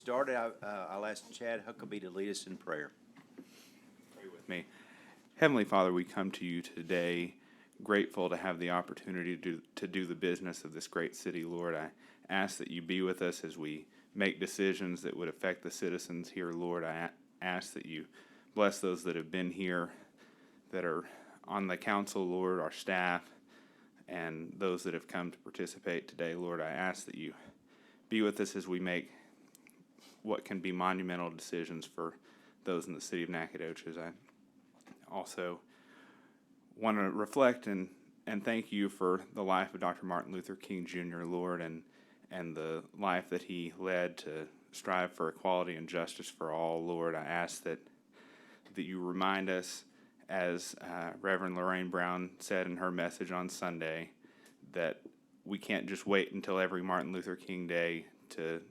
Started, I'll ask Chad Huckabee to lead us in prayer. Pray with me. Heavenly Father, we come to you today grateful to have the opportunity to do the business of this great city, Lord. I ask that you be with us as we make decisions that would affect the citizens here, Lord. I ask that you bless those that have been here, that are on the council, Lord, our staff, and those that have come to participate today, Lord. I ask that you be with us as we make what can be monumental decisions for those in the city of Nacogdoches. I also want to reflect and thank you for the life of Dr. Martin Luther King Jr., Lord, and the life that he led to strive for equality and justice for all, Lord. I ask that you remind us, as Reverend Lorraine Brown said in her message on Sunday, that we can't just wait until every Martin Luther King Day to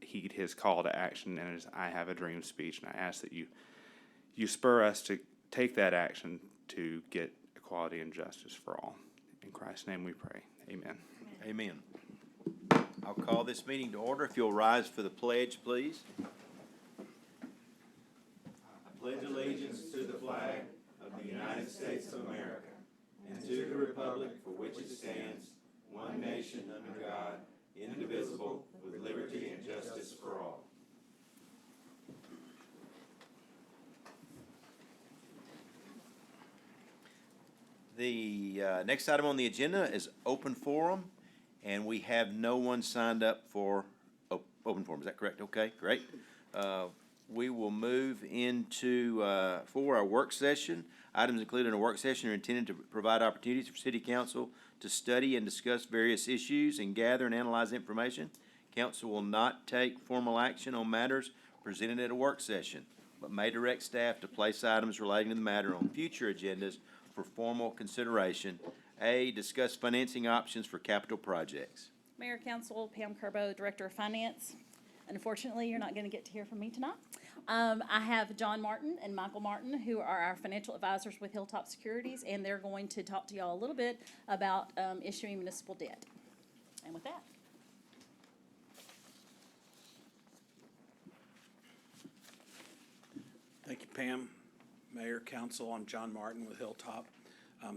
heed his call to action and his I Have a Dream speech. And I ask that you spur us to take that action to get equality and justice for all. In Christ's name we pray. Amen. Amen. I'll call this meeting to order. If you'll rise for the pledge, please. I pledge allegiance to the flag of the United States of America and to the republic for which it stands, one nation under God, indivisible, with liberty and justice for all. The next item on the agenda is open forum, and we have no one signed up for open forum. Is that correct? Okay, great. We will move into for our work session. Items included in a work session are intended to provide opportunities for City Council to study and discuss various issues and gather and analyze information. Council will not take formal action on matters presented at a work session, but may direct staff to place items relating to the matter on future agendas for formal consideration. A, discuss financing options for capital projects. Mayor, Council, Pam Kerbo, Director of Finance. Unfortunately, you're not going to get to hear from me tonight. I have John Martin and Michael Martin, who are our financial advisors with Hilltop Securities, and they're going to talk to y'all a little bit about issuing municipal debt. And with that. Thank you, Pam. Mayor, Council, I'm John Martin with Hilltop.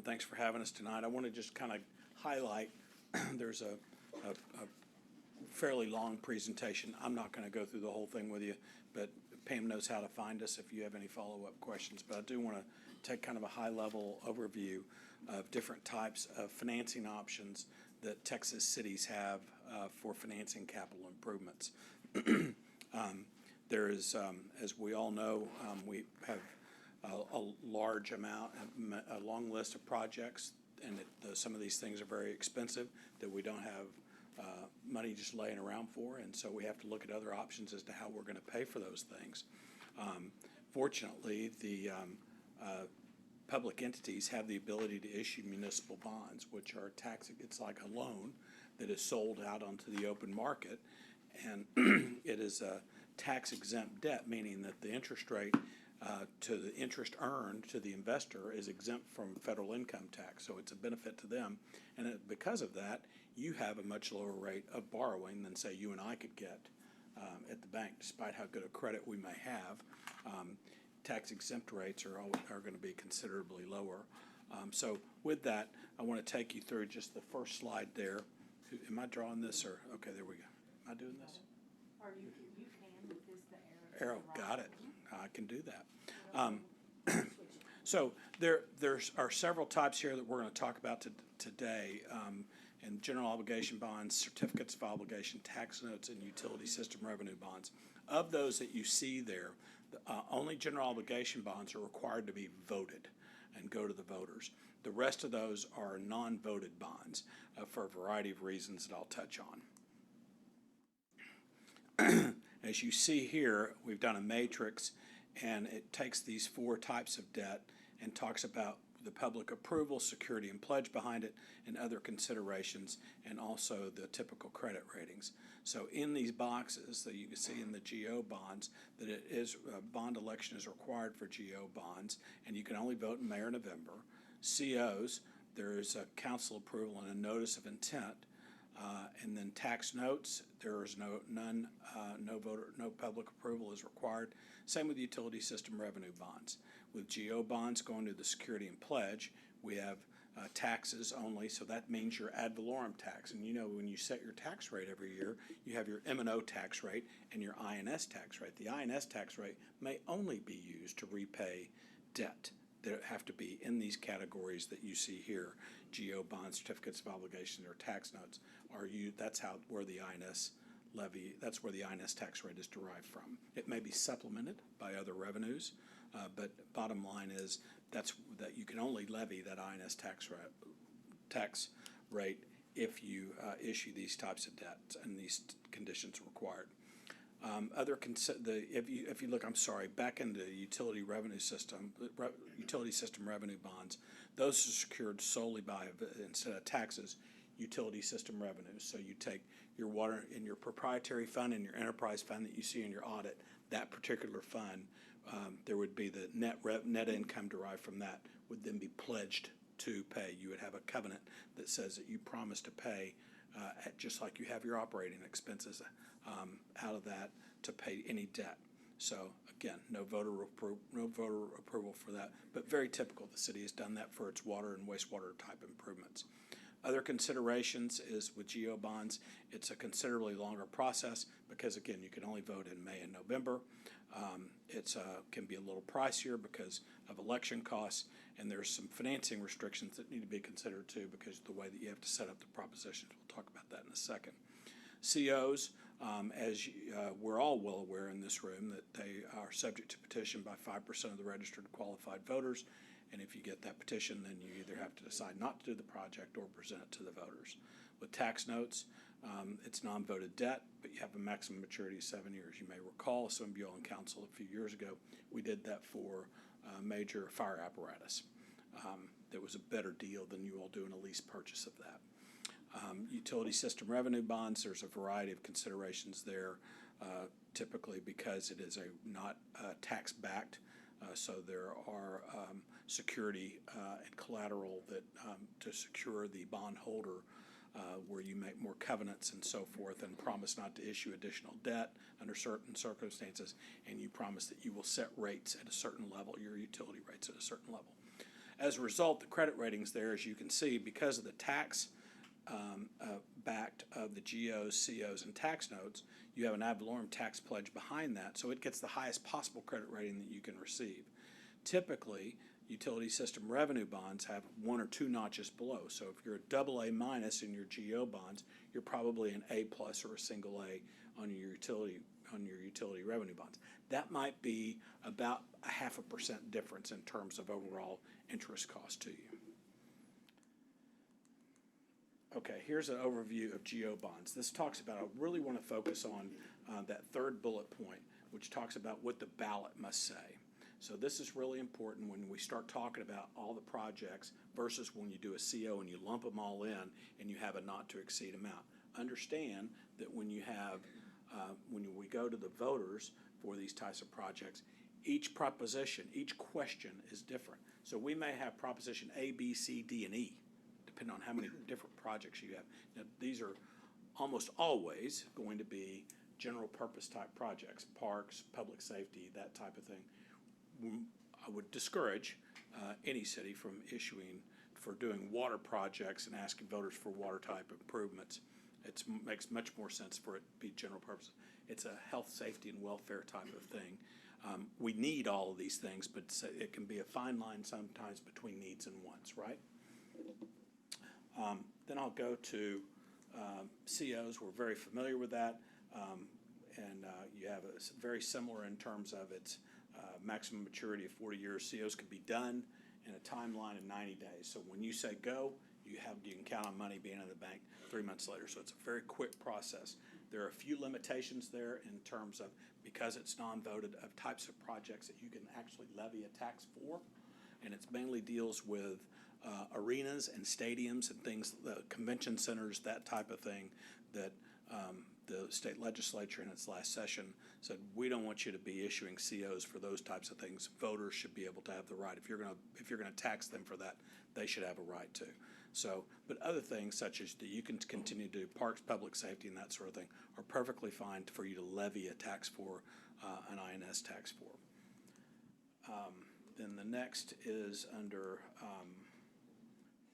Thanks for having us tonight. I want to just kind of highlight, there's a fairly long presentation. I'm not going to go through the whole thing with you, but Pam knows how to find us if you have any follow-up questions. But I do want to take kind of a high-level overview of different types of financing options that Texas cities have for financing capital improvements. There is, as we all know, we have a large amount, a long list of projects, and some of these things are very expensive that we don't have money just laying around for, and so we have to look at other options as to how we're going to pay for those things. Fortunately, the public entities have the ability to issue municipal bonds, which are it's like a loan that is sold out onto the open market, and it is a tax-exempt debt, meaning that the interest rate to the interest earned to the investor is exempt from federal income tax, so it's a benefit to them. And because of that, you have a much lower rate of borrowing than, say, you and I could get at the bank, despite how good a credit we may have. Tax-exempt rates are going to be considerably lower. So with that, I want to take you through just the first slide there. Am I drawing this, or okay, there we go. Am I doing this? Or you can with this, the Arrow, got it. I can do that. So there are several types here that we're going to talk about today, and general obligation bonds, certificates of obligation, tax notes, and utility system revenue bonds. Of those that you see there, only general obligation bonds are required to be voted and go to the voters. The rest of those are non-voted bonds for a variety of reasons that I'll touch on. As you see here, we've done a matrix, and it takes these four types of debt and talks about the public approval, security and pledge behind it, and other considerations, and also the typical credit ratings. So in these boxes that you can see in the GO bonds, that it is bond election is required for GO bonds, and you can only vote in May or November. COs, there is a council approval and a notice of intent And then tax notes, there is no public approval is required. Same with utility system revenue bonds. With GO bonds going to the security and pledge, we have taxes only, so that means your ad valorem tax. And you know, when you set your tax rate every year, you have your M&O tax rate and your INS tax rate. The INS tax rate may only be used to repay debt that have to be in these categories that you see here. GO bonds, certificates of obligation, or tax notes are that's where the INS levy, that's where the INS tax rate is derived from. It may be supplemented by other revenues, but bottom line is that you can only levy that INS tax rate if you issue these types of debts and these conditions required. If you look, back into utility system revenue bonds, those are secured solely by, instead of taxes, utility system revenues. So you take your water in your proprietary fund and your enterprise fund that you see in your audit, that particular fund, there would be the net income derived from that would then be pledged to pay. You would have a covenant that says that you promise to pay, just like you have your operating expenses, out of that to pay any debt. So again, no voter approval for that, but very typical. The city has done that for its water and wastewater type improvements. Other considerations is with GO bonds, it's a considerably longer process because again, you can only vote in May and November. It can be a little pricier because of election costs, and there's some financing restrictions that need to be considered too because of the way that you have to set up the propositions. We'll talk about that in a second. COs, we're all well aware in this room that they are subject to petition by 5% of the registered qualified voters, and if you get that petition, then you either have to decide not to do the project or present it to the voters. With tax notes, it's non-voted debt, but you have a maximum maturity of 7 years. You may recall, some of you all in council a few years ago, we did that for major fire apparatus. There was a better deal than you all doing a lease purchase of that. Utility system revenue bonds, there's a variety of considerations there, typically because it is not tax-backed, so there are security and collateral that to secure the bondholder, where you make more covenants and so forth and promise not to issue additional debt under certain circumstances, and you promise that you will set rates at a certain level, your utility rates at a certain level. As a result, the credit ratings there, as you can see, because of the tax backed of the GOs, COs, and tax notes, you have an ad valorem tax pledge behind that, so it gets the highest possible credit rating that you can receive. Typically, utility system revenue bonds have 1 or 2 notches below, so if you're a AA- in your GO bonds, you're probably an A+ or a single A on your utility revenue bonds. That might be about a 0.5% difference in terms of overall interest cost to you. Okay, here's an overview of GO bonds. This talks about, I really want to focus on that third bullet point, which talks about what the ballot must say. So this is really important when we start talking about all the projects versus when you do a CO and you lump them all in and you have a not to exceed amount. Understand that when you have, when we go to the voters for these types of projects, each proposition, each question is different. So we may have proposition A, B, C, D, and E, depending on how many different projects you have. Now, these are almost always going to be general purpose type projects, parks, public safety, that type of thing. I would discourage any city from doing water projects and asking voters for water type improvements. It makes much more sense for it to be general purpose. It's a health, safety, and welfare type of thing. We need all of these things, but it can be a fine line sometimes between needs and wants, right? Then I'll go to COs. We're very familiar with that, and you have a very similar in terms of its maximum maturity of 40 years. COs can be done in a timeline of 90 days. So when you say go, you can count on money being in the bank 3 months later. So it's a very quick process. There are a few limitations there in terms of, because it's non-voted, of types of projects that you can actually levy a tax for, and it mainly deals with arenas and stadiums and things, convention centers, that type of thing, that the state legislature in its last session said, we don't want you to be issuing COs for those types of things. Voters should be able to have the right. If you're gonna tax them for that, they should have a right to. So, but other things such as that you can continue to do parks, public safety, and that sort of thing are perfectly fine for you to levy a tax for, an INS tax for. Then the next is under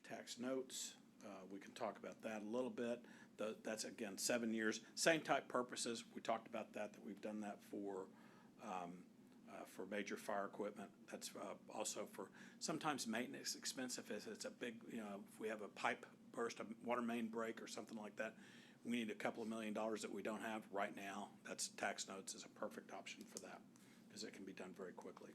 tax notes. We can talk about that a little bit. That's again 7 years, same type purposes. We talked about that we've done that for major fire equipment. That's also for sometimes maintenance expense if it's a big, if we have a pipe burst, a water main break or something like that, we need a couple of $1 million that we don't have right now. That's tax notes is a perfect option for that because it can be done very quickly.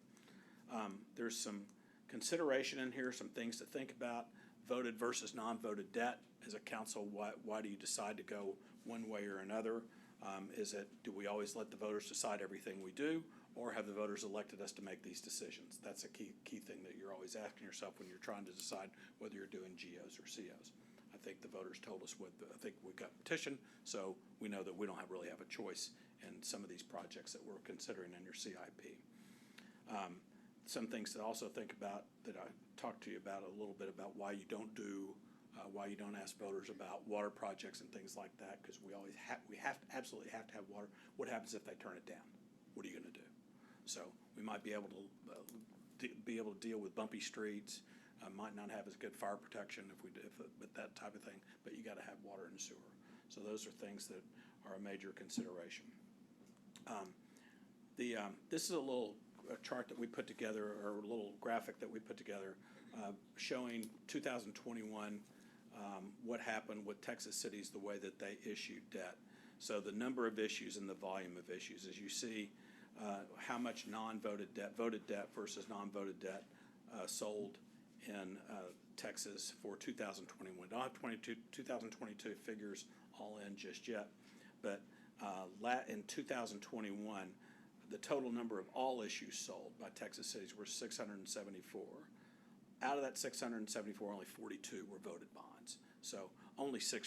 There's some consideration in here, some things to think about. Voted versus non-voted debt. As a council, why do you decide to go one way or another? Do we always let the voters decide everything we do, or have the voters elected us to make these decisions? That's a key thing that you're always asking yourself when you're trying to decide whether you're doing GOs or COs. I think the voters told us I think we got petitioned, so we know that we don't really have a choice in some of these projects that we're considering in your CIP. Some things to also think about that I talked to you about a little bit about why you don't ask voters about water projects and things like that, because we absolutely have to have water. What happens if they turn it down? What are you going to do? So we might be able to deal with bumpy streets, might not have as good fire protection but that type of thing. But you got to have water and sewer. So those are things that are a major consideration. This is a chart that we put together, or a little graphic that we put together, showing 2021 what happened with Texas cities, the way that they issued debt. So the number of issues and the volume of issues, as you see, how much non-voted debt, voted debt versus non-voted debt sold in Texas for 2021. Don't have 2022 figures all in just yet, but in 2021, the total number of all issues sold by Texas cities were 674. Out of that 674, only 42 were voted bonds. So only 6%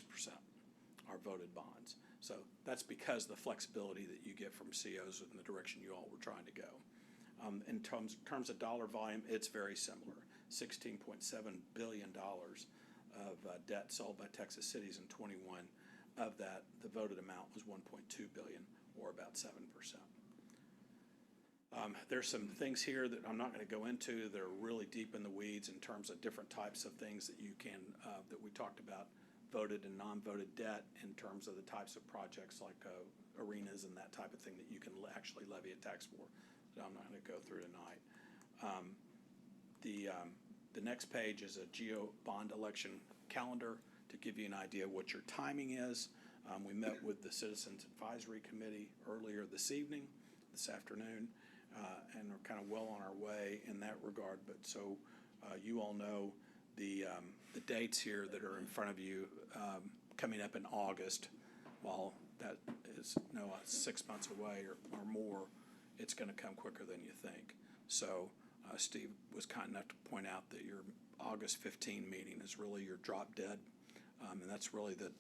are voted bonds. So that's because of the flexibility that you get from COs in the direction you all were trying to go. In terms of dollar volume, it's very similar. $16.7 billion of debt sold by Texas cities in 21. Of that, the voted amount was $1.2 billion, or about 7%. There's some things here that I'm not going to go into that are really deep in the weeds in terms of different types of things that you can, that we talked about, voted and non-voted debt in terms of the types of projects like arenas and that type of thing that you can actually levy a tax for, that I'm not going to go through tonight. The next page is a GO bond election calendar to give you an idea of what your timing is. We met with the Citizens Advisory Committee earlier this afternoon, and we're kind of well on our way in that regard. But so you all know the dates here that are in front of you coming up in August. While that is 6 months away or more, it's going to come quicker than you think. So Steve was kind enough to point out that your August 15 meeting is really your drop dead. And that's really the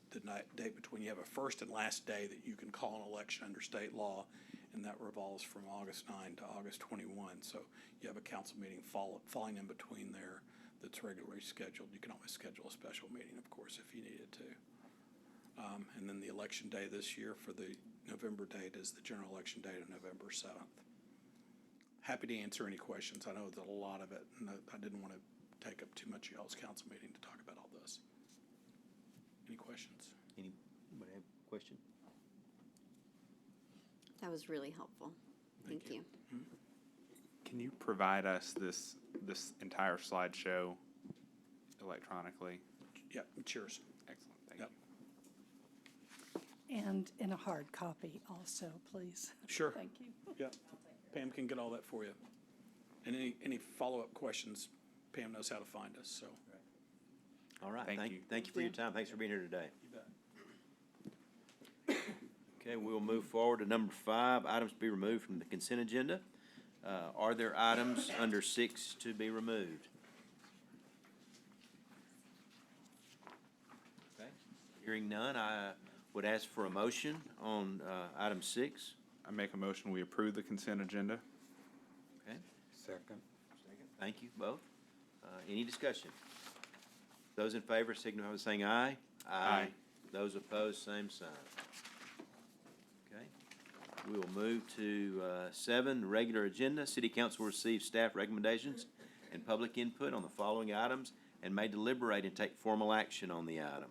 date between you have a first and last day that you can call an election under state law, and that revolves from August 9 to August 21. So you have a council meeting falling in between there that's regularly scheduled. You can always schedule a special meeting, of course, if you needed to. And then the election day this year for the November date is the general election date of November 7th. Happy to answer any questions. I know that a lot of it, and I didn't want to take up too much of y'all's council meeting to talk about all this. Any questions? Anybody have a question? That was really helpful. Thank you. Can you provide us this entire slideshow electronically? Yeah, cheers. Excellent, thank Yep. you. And in a hard copy also, please. Sure. Thank you. Yeah. Pam can get all that for you. And any follow-up questions, Pam knows how to find us, so. All right, Thank you. thank you for your time. Thanks for being here today. You bet. Okay, we'll move forward to number 5, items to be removed from the consent agenda. Are there items under 6 to be removed? Okay, hearing none, I would ask for a motion on item 6. I make a motion, we approve the consent agenda. Okay, Second. thank you both. Any discussion? Those in favor signify by saying aye. Aye. Those opposed, same sign. Okay. We will move to 7, regular agenda. City Council will receive staff recommendations and public input on the following items and may deliberate and take formal action on the item.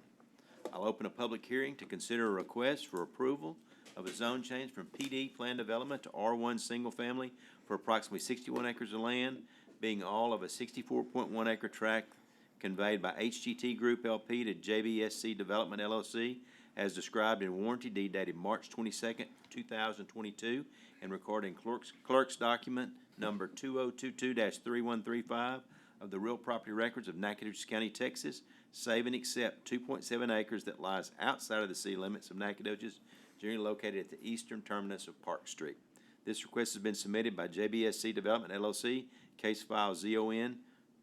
I'll open a public hearing to consider a request for approval of a zone change from PD Plan Development to R1 Single Family for approximately 61 acres of land, being all of a 64.1 acre tract conveyed by HGT Group LP to JBSC Development LLC as described in warranty deed dated March 22nd, 2022, and recorded in clerk's document number 2022-3135 of the real property records of Nacogdoches County, Texas, save and except 2.7 acres that lies outside of the city limits of Nacogdoches, generally located at the eastern terminus of Park Street. This request has been submitted by JBSC Development LLC, case file ZON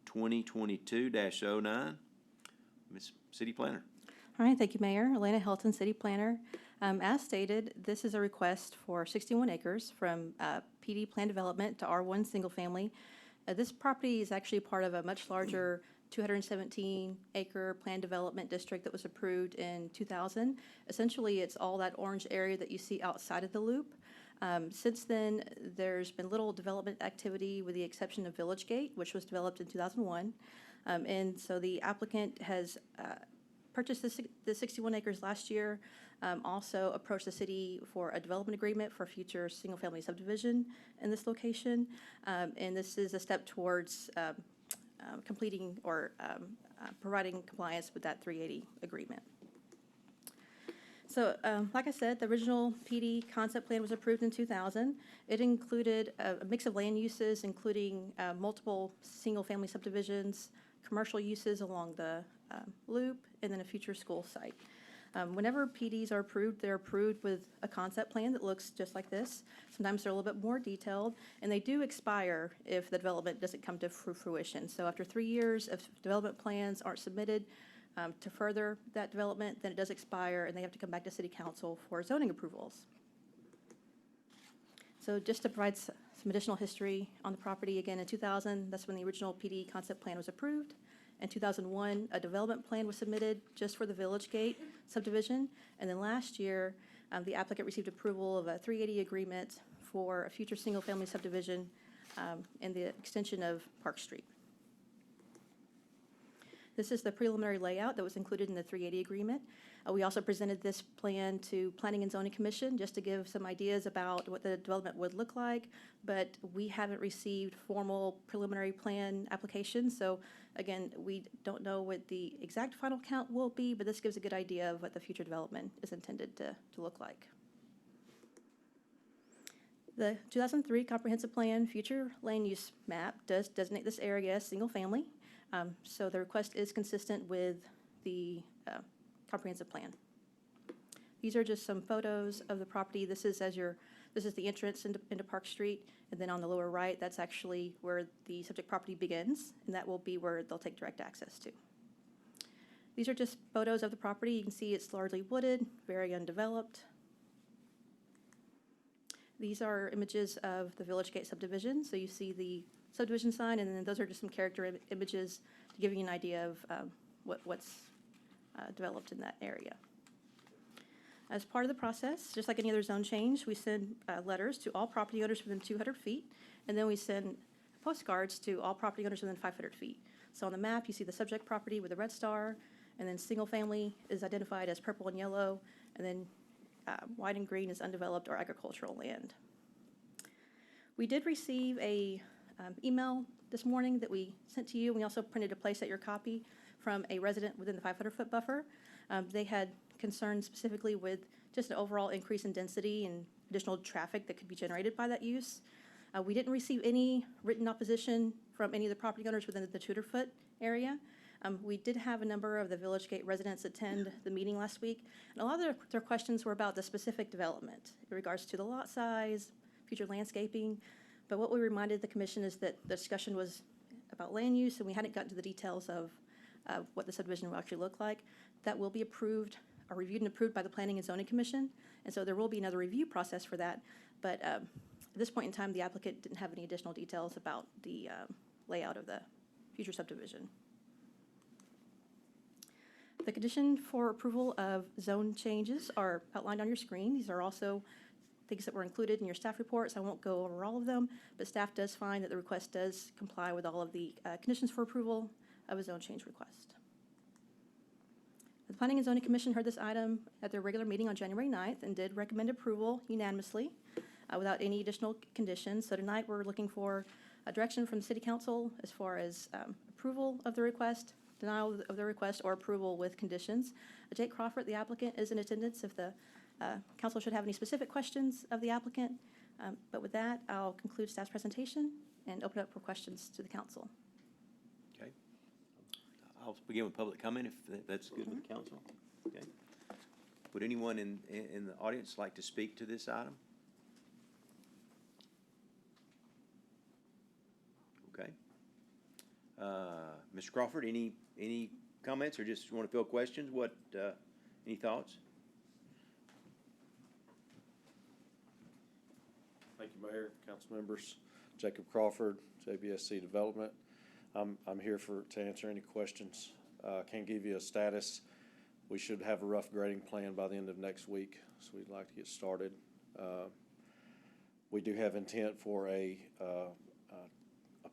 2022-09. Ms. City Planner. All right, thank you, Mayor. Elena Helton, City Planner. As stated, this is a request for 61 acres from PD Plan Development to R1 Single Family. This property is actually part of a much larger 217-acre plan development district that was approved in 2000. Essentially, it's all that orange area that you see outside of the loop. Since then, there's been little development activity with the exception of Village Gate, which was developed in 2001. And so the applicant has purchased the 61 acres last year, also approached the city for a development agreement for future single-family subdivision in this location. And this is a step towards completing or providing compliance with that 380 agreement. So, like I said, the original PD concept plan was approved in 2000. It included a mix of land uses, including multiple single-family subdivisions, commercial uses along the loop, and then a future school site. Whenever PDs are approved, they're approved with a concept plan that looks just like this. Sometimes they're a little bit more detailed, and they do expire if the development doesn't come to fruition. So after 3 years, if development plans aren't submitted to further that development, then it does expire, and they have to come back to City Council for zoning approvals. So just to provide some additional history on the property, again, in 2000, that's when the original PD concept plan was approved. In 2001, a development plan was submitted just for the Village Gate subdivision. And then last year, the applicant received approval of a 380 agreement for a future single-family subdivision and the extension of Park Street. This is the preliminary layout that was included in the 380 agreement. We also presented this plan to Planning and Zoning Commission just to give some ideas about what the development would look like, but we haven't received formal preliminary plan applications. So again, we don't know what the exact final count will be, but this gives a good idea of what the future development is intended to look like. The 2003 Comprehensive Plan Future Land Use Map does designate this area as single family. So the request is consistent with the comprehensive plan. These are just some photos of the property. This is the entrance into Park Street, and then on the lower right, that's actually where the subject property begins, and that will be where they'll take direct access to. These are just photos of the property. You can see it's largely wooded, very undeveloped. These are images of the Village Gate subdivision. So you see the subdivision sign, and then those are just some character images to give you an idea of what's developed in that area. As part of the process, just like any other zone change, we send letters to all property owners within 200 feet, and then we send postcards to all property owners within 500 feet. So on the map, you see the subject property with a red star, and then single family is identified as purple and yellow, and then white and green is undeveloped or agricultural land. We did receive a email this morning that we sent to you. We also printed a place at your copy from a resident within the 500-foot buffer. They had concerns specifically with just an overall increase in density and additional traffic that could be generated by that use. We didn't receive any written opposition from any of the property owners within the 200-foot area. We did have a number of the Village Gate residents attend the meeting last week, and a lot of their questions were about the specific development in regards to the lot size, future landscaping. But what we reminded the commission is that the discussion was about land use, and we hadn't gotten to the details of what the subdivision will actually look like. That will be approved, or reviewed and approved by the Planning and Zoning Commission, and so there will be another review process for that. But at this point in time, the applicant didn't have any additional details about the layout of the future subdivision. The condition for approval of zone changes are outlined on your screen. These are also things that were included in your staff reports. I won't go over all of them, but staff does find that the request does comply with all of the conditions for approval of a zone change request. The Planning and Zoning Commission heard this item at their regular meeting on January 9th and did recommend approval unanimously without any additional conditions. So tonight, we're looking for a direction from the City Council as far as approval of the request, denial of the request, or approval with conditions. Jake Crawford, the applicant, is in attendance if the council should have any specific questions of the applicant. But with that, I'll conclude staff's presentation and open up for questions to the council. Okay. I'll begin with public comment if that's good with the council. Okay. Would anyone in the audience like to speak to this item? Okay. Mr. Crawford, any comments or just want to fill questions? Any thoughts? Thank you, Mayor, council members. Jacob Crawford, JBSC Development. I'm here to answer any questions. Can't give you a status. We should have a rough grading plan by the end of next week, so we'd like to get started. We do have intent for a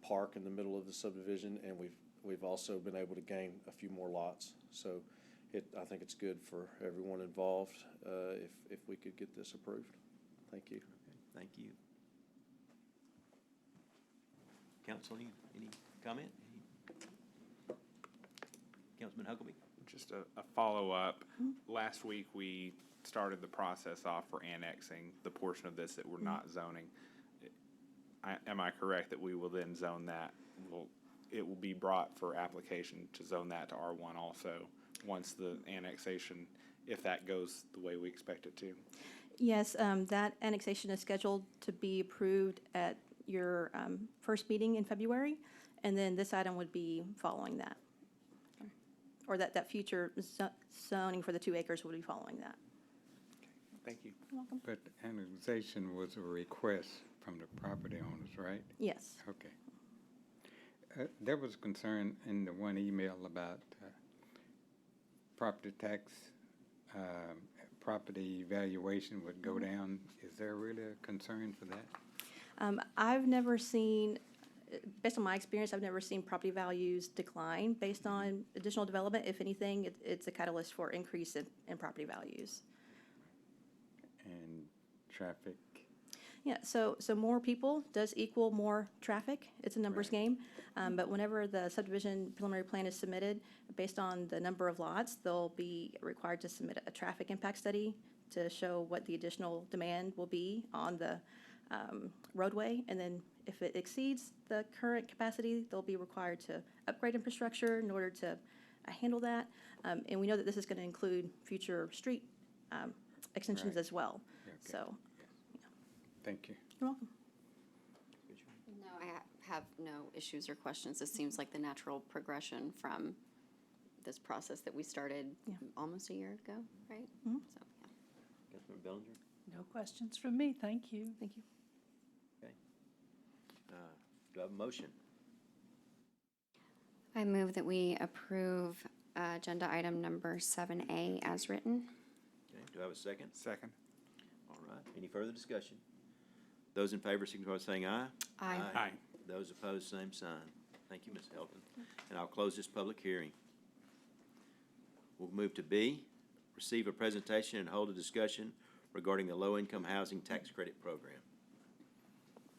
park in the middle of the subdivision, and we've also been able to gain a few more lots. So I think it's good for everyone involved if we could get this approved. Thank you. Thank you. Council, any comment? Councilman Huckabee? Just a follow-up. Last week, we started the process off for annexing the portion of this that we're not zoning. Am I correct that we will then zone that? It will be brought for application to zone that to R1 also, once the annexation, if that goes the way we expect it to? Yes, that annexation is scheduled to be approved at your first meeting in February, and then this item would be following that. Or that future zoning for the 2 acres would be following that. Thank you. You're welcome. But annexation was a request from the property owners, right? Yes. Okay. There was concern in the one email about property tax, property valuation would go down. Is there really a concern for that? I've never seen, based on my experience, I've never seen property values decline based on additional development. If anything, it's a catalyst for increase in property values. And traffic? Yeah, so more people does equal more traffic. It's a numbers game. But whenever the subdivision preliminary plan is submitted, based on the number of lots, they'll be required to submit a traffic impact study to show what the additional demand will be on the roadway. And then if it exceeds the current capacity, they'll be required to upgrade infrastructure in order to handle that. And we know that this is going to include future street extensions Right. as well. Okay. So, Thank you. you're welcome. No, I have no issues or questions. This seems like the natural progression from this process that we started Yeah. almost a year ago, right? Mhm. So, yeah. Councilman Bellinger? No questions from me, thank you. Thank you. Okay. Do I have a motion? I move that we approve agenda item number 7A as written. Okay. Do I have a second? Second. All right. Any further discussion? Those in favor signify by saying aye. Aye. Aye. Those opposed, same sign. Thank you, Ms. Helton. And I'll close this public hearing. We'll move to B, receive a presentation and hold a discussion regarding the low-income housing tax credit program.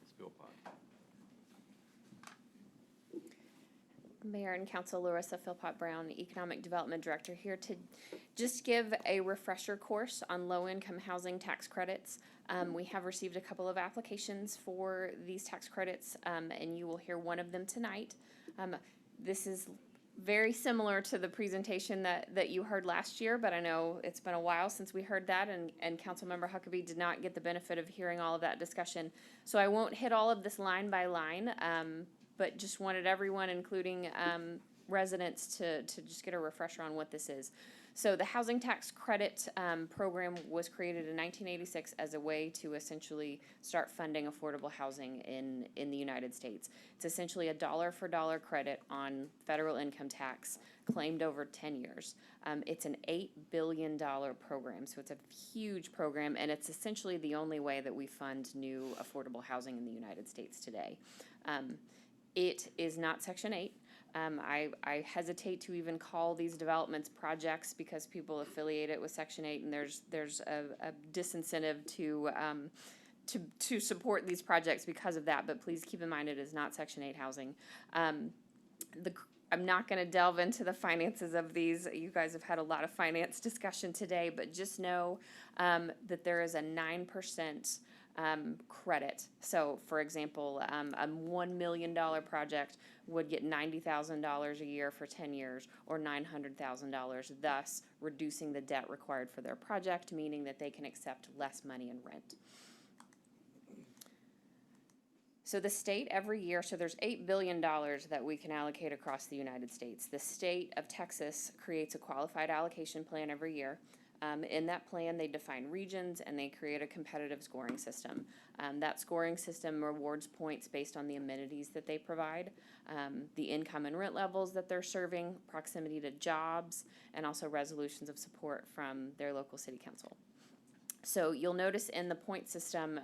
Ms. Philpott. Mayor and Council, Larissa Philpott Brown, Economic Development Director, here to just give a refresher course on low-income housing tax credits. We have received a couple of applications for these tax credits, and you will hear one of them tonight. This is very similar to the presentation that you heard last year, but I know it's been a while since we heard that, and Councilmember Huckabee did not get the benefit of hearing all of that discussion. So I won't hit all of this line by line, but just wanted everyone, including residents, to just get a refresher on what this is. So the housing tax credit program was created in 1986 as a way to essentially start funding affordable housing in the United States. It's essentially a dollar for dollar credit on federal income tax claimed over 10 years. It's an $8 billion program, so it's a huge program, and it's essentially the only way that we fund new affordable housing in the United States today. It is not Section 8. I hesitate to even call these developments projects because people affiliate it with Section 8, and there's a disincentive to support these projects because of that, but please keep in mind it is not Section 8 housing. I'm not going to delve into the finances of these. You guys have had a lot of finance discussion today, but just know that there is a 9% credit. So, for example, a $1 million project would get $90,000 a year for 10 years or $900,000, thus reducing the debt required for their project, meaning that they can accept less money in rent. So the state every year, so there's $8 billion that we can allocate across the United States. The state of Texas creates a qualified allocation plan every year. In that plan, they define regions and they create a competitive scoring system. That scoring system rewards points based on the amenities that they provide, the income and rent levels that they're serving, proximity to jobs, and also resolutions of support from their local city council. So you'll notice in the point system,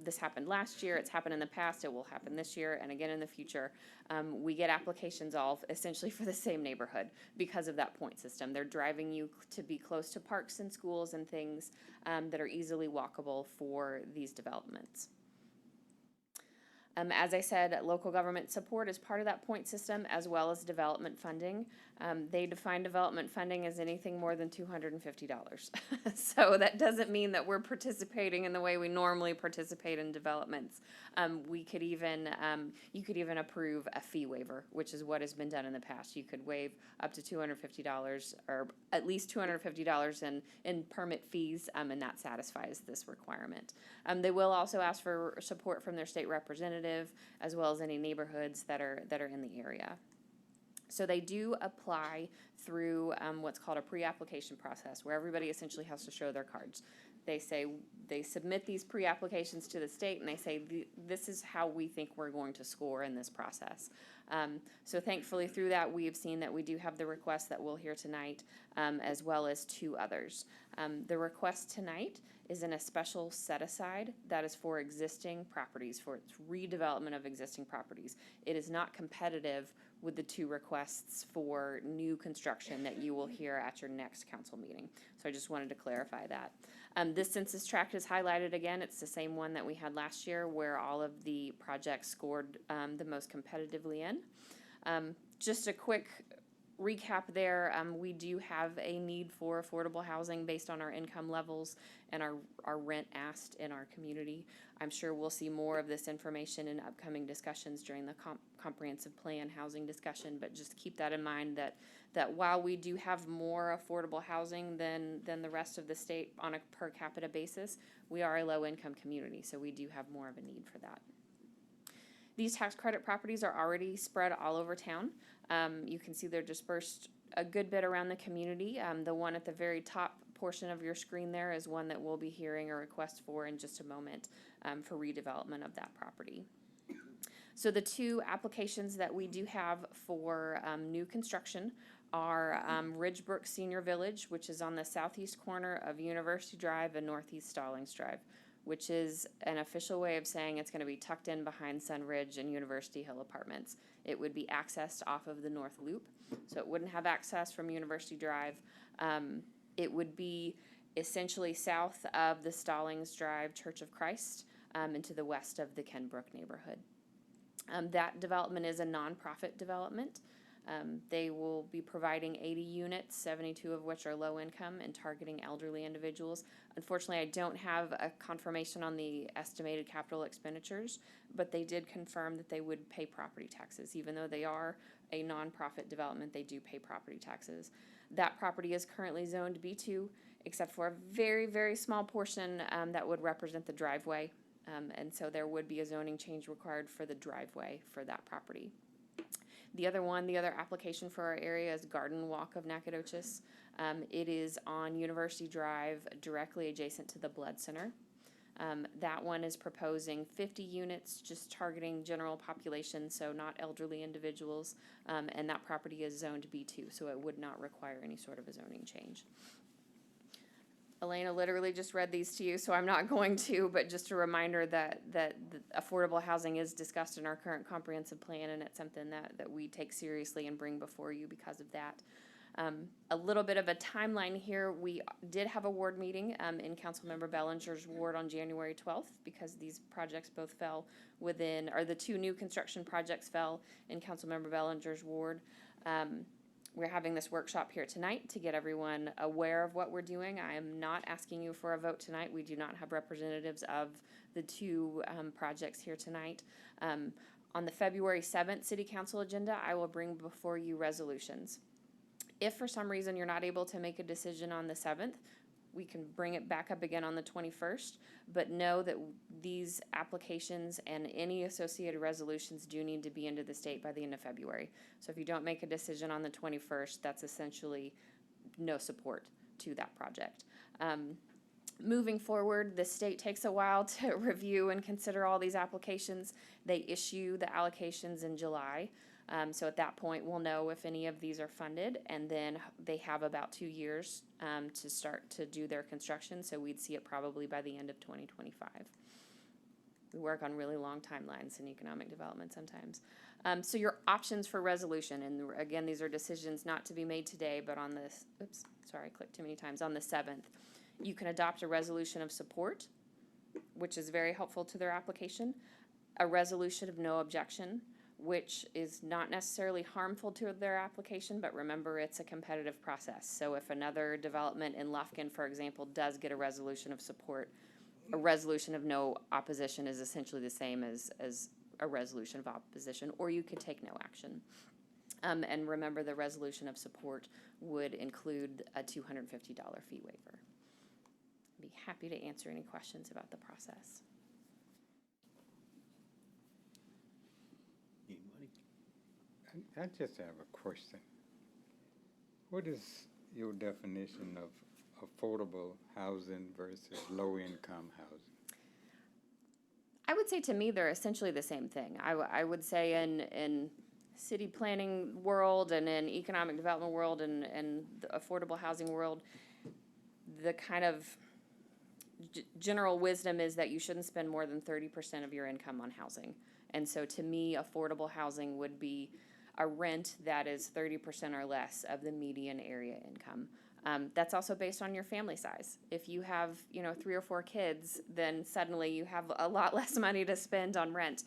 this happened last year, it's happened in the past, it will happen this year, and again in the future. We get applications all essentially for the same neighborhood because of that point system. They're driving you to be close to parks and schools and things that are easily walkable for these developments. As I said, local government support is part of that point system as well as development funding. They define development funding as anything more than $250. So that doesn't mean that we're participating in the way we normally participate in developments. You could even approve a fee waiver, which is what has been done in the past. You could waive up to $250 or at least $250 in permit fees, and that satisfies this requirement. They will also ask for support from their state representative as well as any neighborhoods that are in the area. So they do apply through what's called a pre-application process where everybody essentially has to show their cards. They submit these pre-applications to the state and they say, this is how we think we're going to score in this process. So thankfully through that, we have seen that we do have the request that we'll hear tonight, as well as 2 others. The request tonight is in a special set-aside that is for existing properties, for its redevelopment of existing properties. It is not competitive with the 2 requests for new construction that you will hear at your next council meeting. So I just wanted to clarify that. This census tract is highlighted again. It's the same one that we had last year where all of the projects scored the most competitively in. Just a quick recap there, we do have a need for affordable housing based on our income levels and our rent asked in our community. I'm sure we'll see more of this information in upcoming discussions during the comprehensive plan housing discussion, but just keep that in mind that while we do have more affordable housing than the rest of the state on a per capita basis, we are a low income community, so we do have more of a need for that. These tax credit properties are already spread all over town. You can see they're dispersed a good bit around the community. The one at the very top portion of your screen there is one that we'll be hearing a request for in just a moment for redevelopment of that property. So the 2 applications that we do have for new construction are Ridgebrook Senior Village, which is on the southeast corner of University Drive and Northeast Stallings Drive, which is an official way of saying it's going to be tucked in behind Sunridge and University Hill Apartments. It would be accessed off of the North Loop, so it wouldn't have access from University Drive. It would be essentially south of the Stallings Drive Church of Christ and to the west of the Kenbrook neighborhood. That development is a nonprofit development. They will be providing 80 units, 72 of which are low income and targeting elderly individuals. Unfortunately, I don't have a confirmation on the estimated capital expenditures, but they did confirm that they would pay property taxes. Even though they are a nonprofit development, they do pay property taxes. That property is currently zoned B2, except for a very, very small portion that would represent the driveway. And so there would be a zoning change required for the driveway for that property. The other application for our area is Garden Walk of Nacogdoches. It is on University Drive, directly adjacent to the Blood Center. That one is proposing 50 units, just targeting general population, so not elderly individuals. And that property is zoned B2, so it would not require any sort of a zoning change. Elena literally just read these to you, so I'm not going to, but just a reminder that the affordable housing is discussed in our current comprehensive plan, and it's something that we take seriously and bring before you because of that. A little bit of a timeline here. We did have a ward meeting in Councilmember Bellinger's ward on January 12th because these projects both fell within, or the two new construction projects fell in Councilmember Bellinger's ward. We're having this workshop here tonight to get everyone aware of what we're doing. I am not asking you for a vote tonight. We do not have representatives of the two projects here tonight. On the February 7th City Council agenda, I will bring before you resolutions. If for some reason you're not able to make a decision on the 7th, we can bring it back up again on the 21st, but know that these applications and any associated resolutions do need to be into the state by the end of February. So if you don't make a decision on the 21st, that's essentially no support to that project. Moving forward, the state takes a while to review and consider all these applications. They issue the allocations in July. So at that point, we'll know if any of these are funded, and then they have about 2 years to start to do their construction, so we'd see it probably by the end of 2025. We work on really long timelines in economic development sometimes. So your options for resolution, and again, these are decisions not to be made today, but on this, oops, sorry, I clicked too many times, on the 7th, you can adopt a resolution of support, which is very helpful to their application, a resolution of no objection, which is not necessarily harmful to their application, but remember, it's a competitive process. So if another development in Lufkin, for example, does get a resolution of support, a resolution of no opposition is essentially the same as a resolution of opposition, or you could take no action. And remember, the resolution of support would include a $250 fee waiver. I'd be happy to answer any questions about the process. I just have a question. What is your definition of affordable housing versus low-income housing? I would say to me they're essentially the same thing. I would say in city planning world and in economic development world and the affordable housing world, the kind of general wisdom is that you shouldn't spend more than 30% of your income on housing. And so to me, affordable housing would be a rent that is 30% or less of the median area income. That's also based on your family size. If you have, 3 or 4 kids, then suddenly you have a lot less money to spend on rent.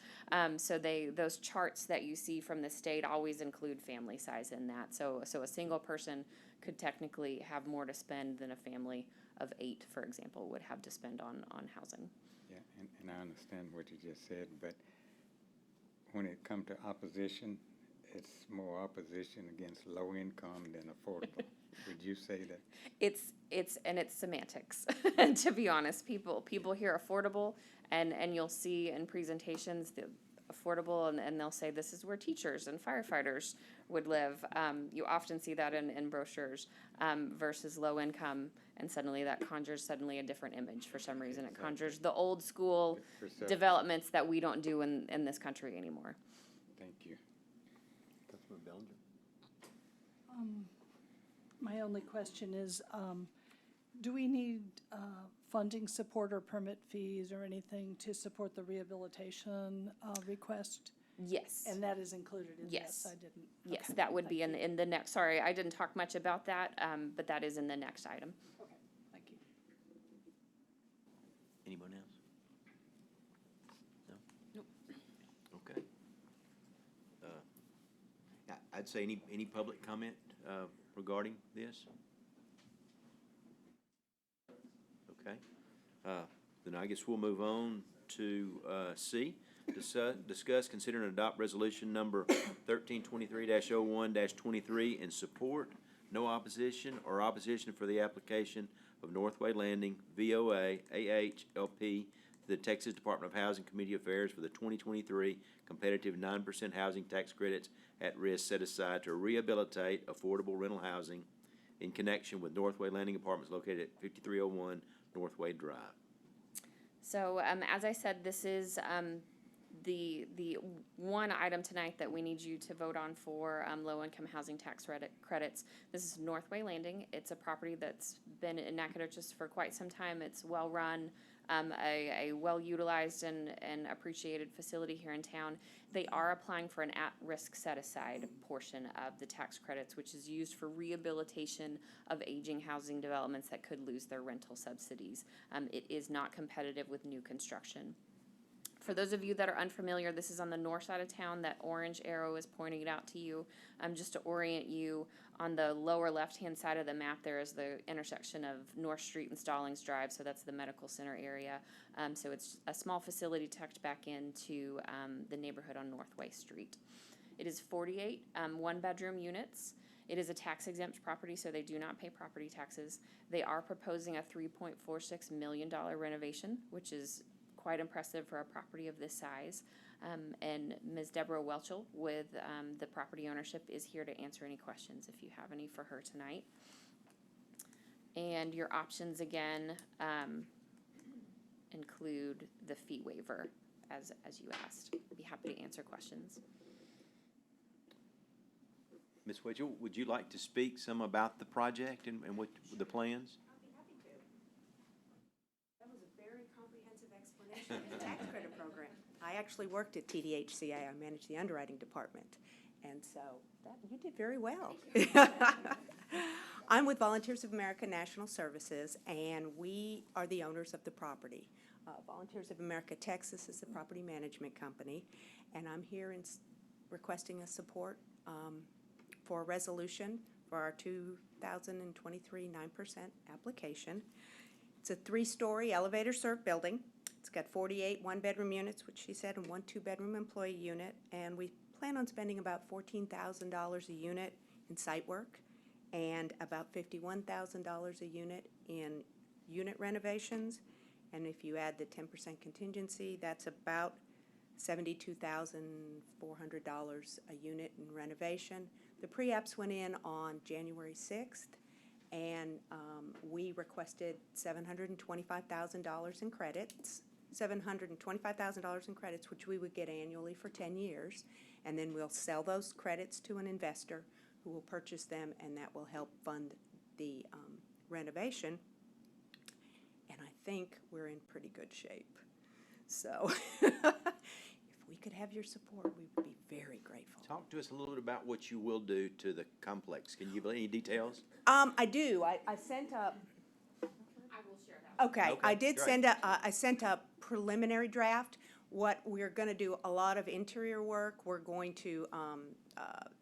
So those charts that you see from the state always include family size in that. So a single person could technically have more to spend than a family of 8, for example, would have to spend on housing. Yeah, and I understand what you just said, but when it comes to opposition, it's more opposition against low income than affordable. Would you say that? It's semantics. To be honest, people hear affordable, and you'll see in presentations the affordable, and they'll say this is where teachers and firefighters would live. You often see that in brochures versus low income, and suddenly that conjures a different image for some reason. It conjures the old school developments that we don't do in this country anymore. Thank you. Councilman Bellinger? My only question is, do we need funding support or permit fees or anything to support the rehabilitation request? Yes. And that is included in Yes. this? I didn't. Yes, Okay, that would be thank you. in the next, sorry, I didn't talk much about that, but that is in the next item. Okay, thank you. Anyone else? No? Nope. Okay. I'd say any public comment regarding this? Okay. Then I guess we'll move on to C. Discuss, consider, and adopt resolution number 1323-01-23 in support, no opposition, or opposition for the application of Northway Landing, VOA, AHLP, to the Texas Department of Housing Community Affairs for the 2023 competitive 9% housing tax credits at risk set aside to rehabilitate affordable rental housing in connection with Northway Landing Apartments located at 5301 Northway Drive. So, as I said, this is, the one item tonight that we need you to vote on for, low-income housing tax credits. This is Northway Landing. It's a property that's been in Nacogdoches for quite some time. It's well-run, a well-utilized and appreciated facility here in town. They are applying for an at-risk set-aside portion of the tax credits, which is used for rehabilitation of aging housing developments that could lose their rental subsidies. It is not competitive with new construction. For those of you that are unfamiliar, this is on the north side of town. That orange arrow is pointing it out to you. Just to orient you, on the lower left-hand side of the map, there is the intersection of North Street and Stallings Drive, so that's the medical center area. So it's a small facility tucked back into the neighborhood on Northway Street. It is 48 one-bedroom units. It is a tax-exempt property, so they do not pay property taxes. They are proposing a $3.46 million renovation, which is quite impressive for a property of this size. And Ms. Deborah Welchel with the property ownership is here to answer any questions if you have any for her tonight. And your options again include the fee waiver as you asked. Be happy to answer questions. Ms. Welchel, would you like to speak some about the project and what the plans? That was a very comprehensive explanation of the tax credit program. I actually worked at TDHCA. I managed the underwriting department. And so you did very well. I'm with Volunteers of America National Services, and we are the owners of the property. Volunteers of America Texas is the property management company, and I'm here requesting a support for a resolution for our 2023 9% application. It's a 3-story elevator-served building. It's got 48 one-bedroom units, which she said, and 1 2-bedroom employee unit. And we plan on spending about $14,000 a unit in site work and about $51,000 a unit in unit renovations. And if you add the 10% contingency, that's about $72,400 a unit in renovation. The pre-apps went in on January 6th. And we requested $725,000 in credits, $725,000 in credits, which we would get annually for 10 years. And then we'll sell those credits to an investor who will purchase them, and that will help fund the renovation. And I think we're in pretty good shape. So if we could have your support, we would be very grateful. Talk to us a little bit about what you will do to the complex. Can you give any details? I do. I sent up. I will share that. Okay, I did send I sent a preliminary draft. What we're going to do, a lot of interior work. We're going to,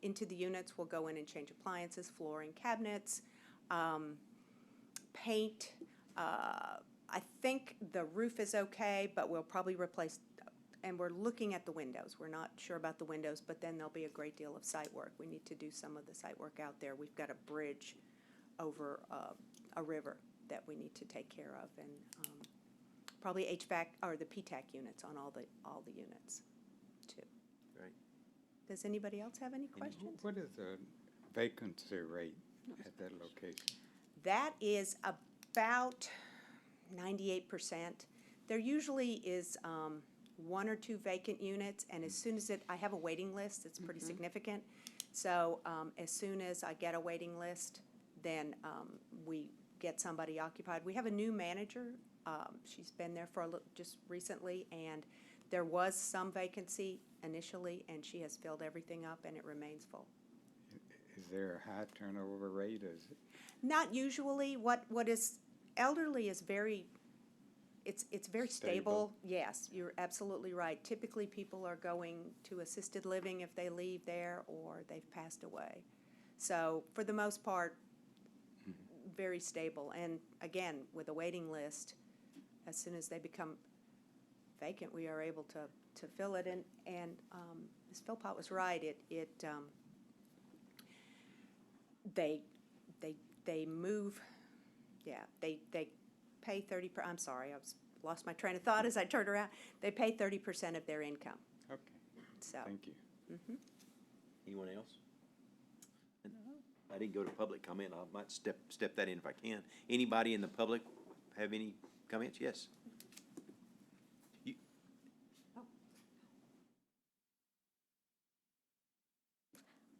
into the units, we'll go in and change appliances, flooring, cabinets, paint. I think the roof is okay, but we'll probably replace, and we're looking at the windows. We're not sure about the windows, but then there'll be a great deal of site work. We need to do some of the site work out there. We've got a bridge over a river that we need to take care of, and probably HVAC or the PTAC units on all the units too. Great. Does anybody else have any questions? What is the vacancy rate at that location? That is about 98%. There usually is 1 or 2 vacant units, and as soon as I have a waiting list, it's pretty significant. So as soon as I get a waiting list, then we get somebody occupied. We have a new manager. She's been there for just recently, and there was some vacancy initially, and she has filled everything up, and it remains full. Is there a high turnover rate? Is it? Not usually. What is elderly is very, it's very stable. Yes, you're absolutely right. Typically, people are going to assisted living if they leave there or they've passed away. So for the most part, very stable. And again, with a waiting list, as soon as they become vacant, we are able to fill it. And Ms. Philpott was right. They move. Yeah, they pay 30%. I'm sorry, lost my train of thought as I turned around. They pay 30% of their income. Okay. So. Thank you. Anyone else? I didn't go to public comment. I might step that in if I can. Anybody in the public have any comments? Yes.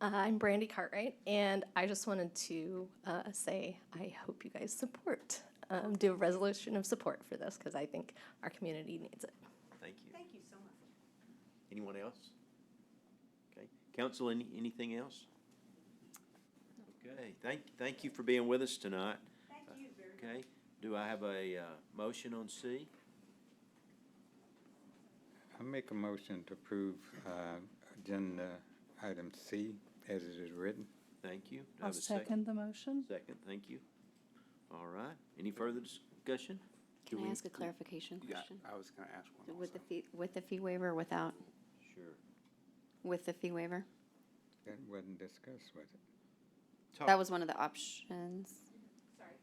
I'm Brandy Cartwright, and I just wanted to say I hope you guys support, do a resolution of support for this, because I think our community needs it. Thank you. Thank you so much. Anyone else? Okay. Council, anything else? Okay. Thank you for being with us tonight. Thank you very much. Okay. Do I have a motion on C? I make a motion to approve, agenda item C as it is written. Thank you. Do I I'll have a second? second the motion. Second, thank you. All right. Any further discussion? Can Do I we- ask a clarification Yeah, question? I was gonna ask one With also. with the fee waiver, or without, Sure. with the fee waiver? That wasn't discussed, was it? Talk- That was one of the options. Sorry.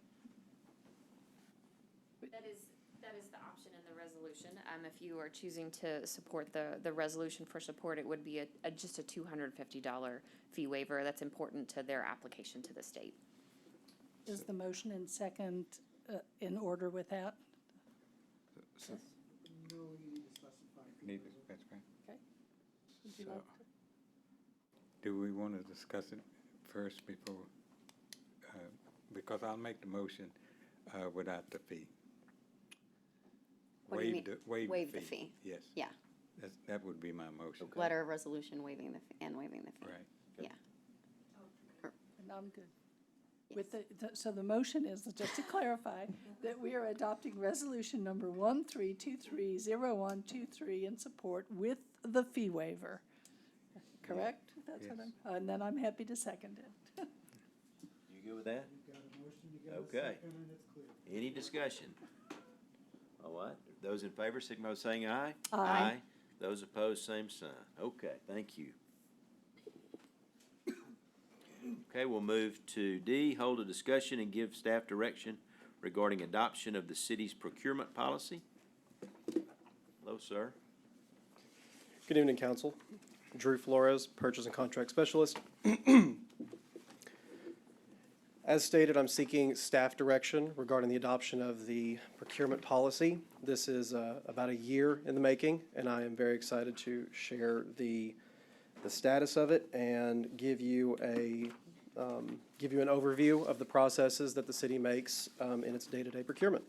That is the option in the resolution. If you are choosing to support the resolution for support, it would be just a $250 fee waiver. That's important to their application to the state. Is the motion in second in order with that? Need to specify. Would you So- like to? Do we want to discuss it first before, because I'll make the motion, without the fee. What do you mean? Waive Waive the the fee. fee. Yes. Yeah, That would be my motion. letter of resolution waiving the, waiving the fee. Right. Yeah. And I'm good. With so the motion is, just to clarify, that we are adopting resolution number 13230123 in support with the fee waiver. Correct? That's what Yes. and then I'm happy to second it. You good with that? Okay. Any discussion? All right. Those in favor, signify by saying aye. Aye. Those opposed, same sign. Okay, thank you. Okay, we'll move to D, hold a discussion and give staff direction regarding adoption of the city's procurement policy. Hello, sir. Good evening, council. Drew Flores, Purchase and Contract Specialist. As stated, I'm seeking staff direction regarding the adoption of the procurement policy. This is about a year in the making, and I am very excited to share the status of it and give you an overview of the processes that the city makes in its day-to-day procurement.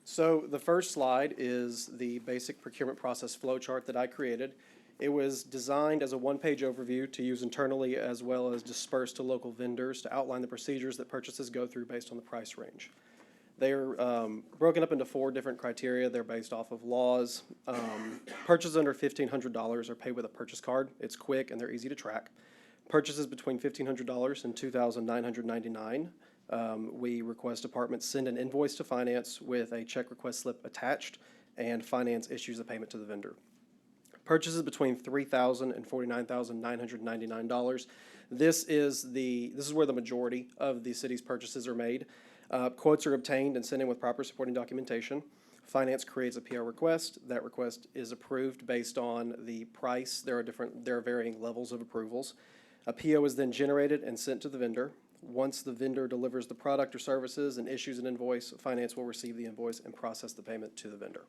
So the first slide is the basic procurement process flow chart that I created. It was designed as a one-page overview to use internally as well as disperse to local vendors to outline the procedures that purchases go through based on the price range. They are broken up into 4 different criteria. They're based off of laws. Purchases under $1,500 are paid with a purchase card. It's quick and they're easy to track. Purchases between $1,500 and $2,999. We request departments send an invoice to finance with a check request slip attached, and finance issues a payment to the vendor. Purchases between $3,000 and $49,999. This is where the majority of the city's purchases are made. Quotes are obtained and sent in with proper supporting documentation. Finance creates a PR request. That request is approved based on the price. There are varying levels of approvals. A PO is then generated and sent to the vendor. Once the vendor delivers the product or services and issues an invoice, finance will receive the invoice and process the payment to the vendor.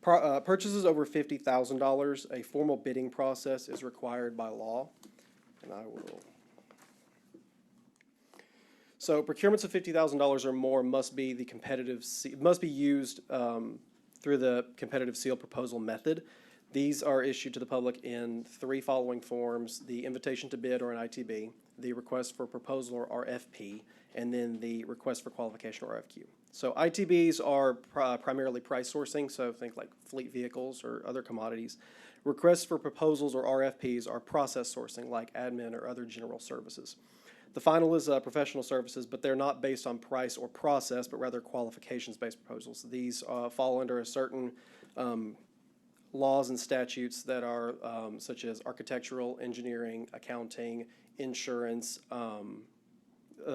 Purchases over $50,000, a formal bidding process is required by law, and I will. So procurements of $50,000 or more must be used through the competitive seal proposal method. These are issued to the public in 3 following forms: the invitation to bid or an ITB, the request for proposal or RFP, and then the request for qualification or RFQ. So ITBs are primarily price sourcing, so think like fleet vehicles or other commodities. Requests for proposals or RFPs are process sourcing, like admin or other general services. The final is professional services, but they're not based on price or process, but rather qualifications-based proposals. These fall under a certain laws and statutes that are such as architectural, engineering, accounting, insurance,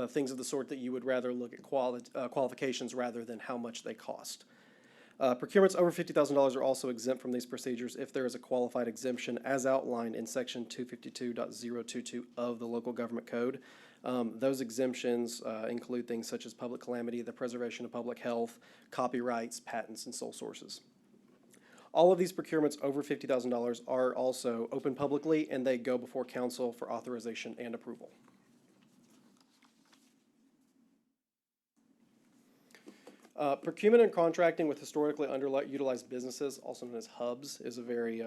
things of the sort that you would rather look at qualifications rather than how much they cost. Procurements over $50,000 are also exempt from these procedures if there is a qualified exemption as outlined in section 252.022 of the local government code. Those exemptions include things such as public calamity, the preservation of public health, copyrights, patents, and sole sources. All of these procurements over $50,000 are also open publicly, and they go before council for authorization and approval. Procurement and contracting with historically underutilized businesses, also known as hubs, is a very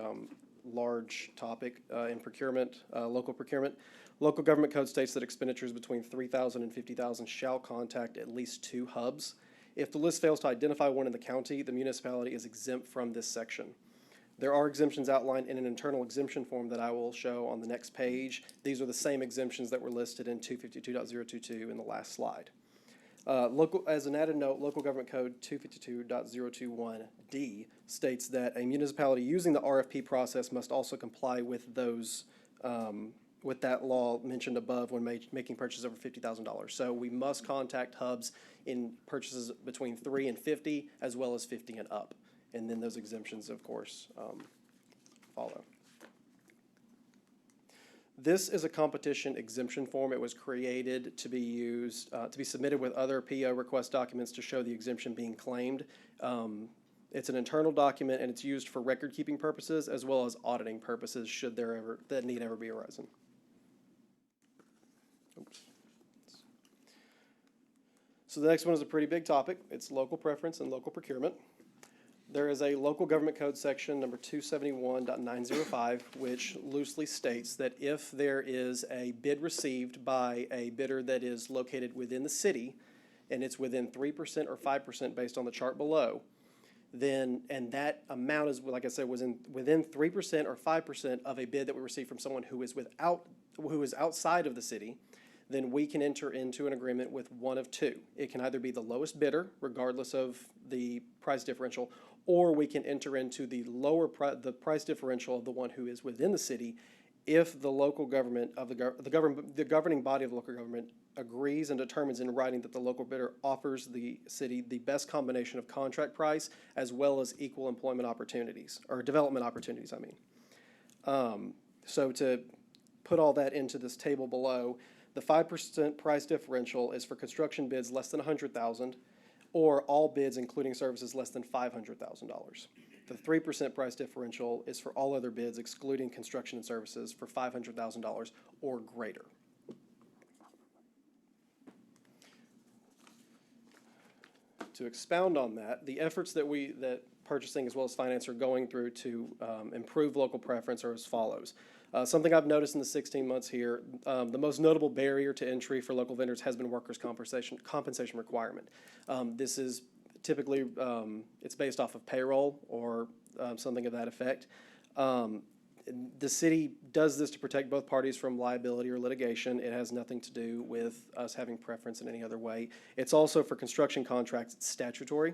large topic in procurement, local procurement. Local government code states that expenditures between $3,000 and $50,000 shall contact at least 2 hubs. If the list fails to identify one in the county, the municipality is exempt from this section. There are exemptions outlined in an internal exemption form that I will show on the next page. These are the same exemptions that were listed in 252.022 in the last slide. As an added note, Local Government Code 252.021D states that a municipality using the RFP process must also comply with those, with that law mentioned above when making purchases over $50,000. So we must contact hubs in purchases between 3 and 50, as well as 50 and up. And then those exemptions, of course, follow. This is a competition exemption form. It was created to be used, to be submitted with other PO request documents to show the exemption being claimed. It's an internal document, and it's used for record-keeping purposes as well as auditing purposes should that need ever be arisen. Oops. So the next one is a pretty big topic. It's local preference and local procurement. There is a local government code section number 271.905, which loosely states that if there is a bid received by a bidder that is located within the city, and it's within 3% or 5% based on the chart below, then, and that amount is, like I said, was within 3% or 5% of a bid that we received from someone who is outside of the city, then we can enter into an agreement with one of 2. It can either be the lowest bidder, regardless of the price differential, or we can enter into the the price differential of the one who is within the city if the local government of the governing body of the local government agrees and determines in writing that the local bidder offers the city the best combination of contract price as well as equal employment opportunities, or development opportunities, I mean. So to put all that into this table below, the 5% price differential is for construction bids less than $100,000, or all bids including services less than $500,000. The 3% price differential is for all other bids excluding construction and services for $500,000 or greater. To expound on that, the efforts that purchasing as well as finance are going through to improve local preference are as follows. Something I've noticed in the 16 months here, the most notable barrier to entry for local vendors has been workers' compensation requirement. This is typically, it's based off of payroll or something of that effect. The city does this to protect both parties from liability or litigation. It has nothing to do with us having preference in any other way. It's also for construction contracts, it's statutory,